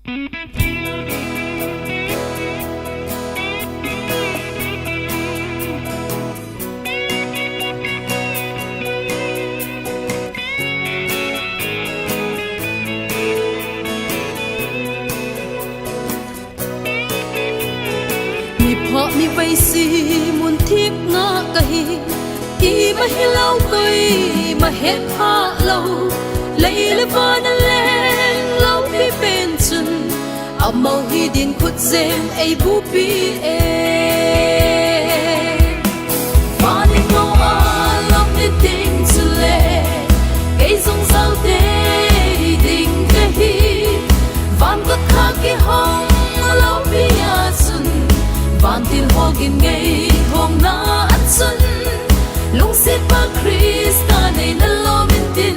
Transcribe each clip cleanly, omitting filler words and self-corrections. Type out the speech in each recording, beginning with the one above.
họ mi vây si muốn thiếp ngã cây y mà hi lâu cây mà hết pha lâu lấy lê vân lên lâu bi bên chân mau hi điên khuất dêm ai bu bi và nên ngô à lòng nên tình zu lệ cây sông sao thế tình cái hi van tất cả cái hông lâu bi à xuân van tin hogin ngay hong na an xuân lung sit ba Krista này na lo min tin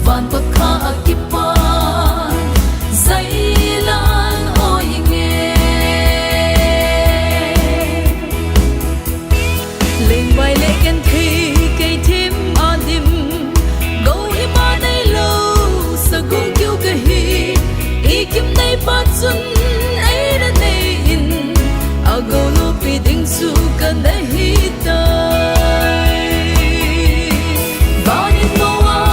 van tất cả akipa dây lan oi nghe lên bài lệ gần khi cây thím an dim gấu hi ma này lâu sa gung kêu cái hi y kim này ba xuân ấy đã này in ago lu pi ding su kan dai hi tai bao nhiêu noa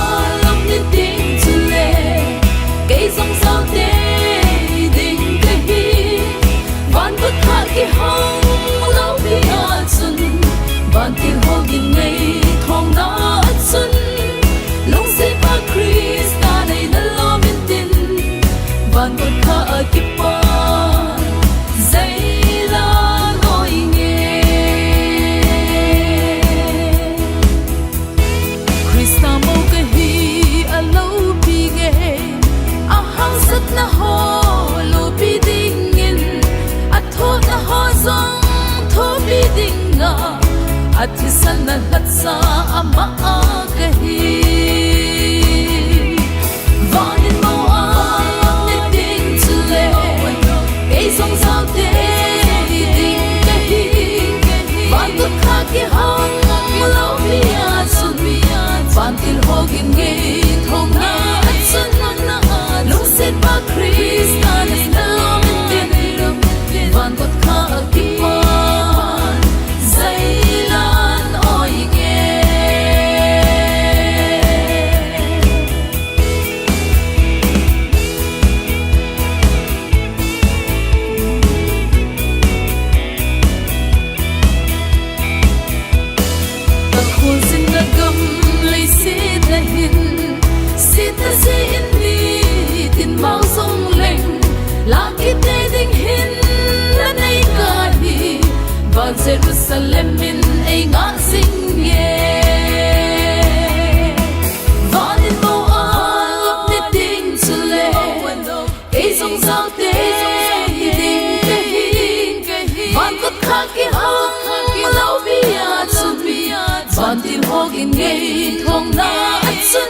lòng nên tiếng chu lệ cây sông sao thế ding cái hi van bất khả cái hông lâu pi a xuân van tiếng ho gin ngày thong na xuân lúc sẽ ba Krista này đã lo min tin van bất khả cái pa na ho lo bi ding in a tho na ho zong tho bi ding na a thi san na lat sa ama a ka hi van in mo a ne ding chu le ei song sao te ding ka hi van tu kha ki hong lo bi a sun van til ho gin ge thong na sun na lung set ba Krista này na lo min tin van tất cả akipan dây lan oi nghe ta khuôn xin na gam lấy xin na hin xin ta xin đi tin mau sông lên là cái tê dinh hin là nay cả hi và Jerusalem min ai ngã sinh nghe và nên mau áp nên tình chu lệ cái sông sao tê dinh cái hi và tất cả cái hông lâu bi a xuân và tin hogin ngay thong na xuân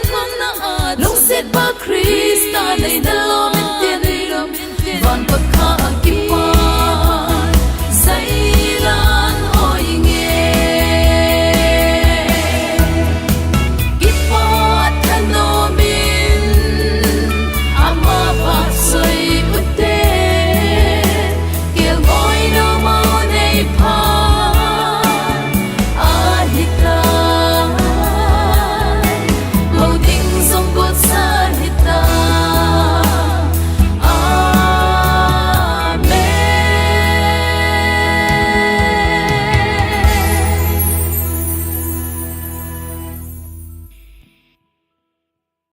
lúc set ba Krista này